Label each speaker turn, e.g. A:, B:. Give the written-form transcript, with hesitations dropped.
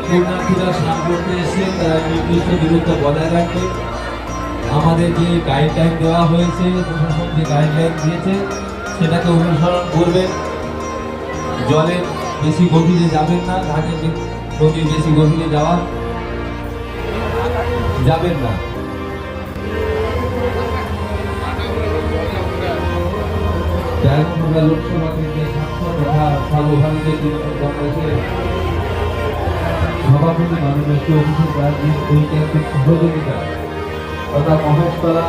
A: পুণ্যার্থীরা স্নান করতে এসে তারা নির্দিষ্ট দূরত্ব বজায় রাখবে। আমাদের যে গাইডলাইন দেওয়া হয়েছে, প্রশাসন যে গাইডলাইন দিয়েছে সেটাকে অনুসরণ করবেন। জলের বেশি গভীরে যাবেন না, ঘাটের নদীর বেশি গভীরে যাবেন না। লোকসভা থেকে সাংসদ তথা সর্বভারতীয় তৃণমূল কংগ্রেসের সভাপতি মাননীয় শ্রী অভিষেক ব্যানার্জির ঐতিহাসিক সহযোগিতা তথা মহেশতলা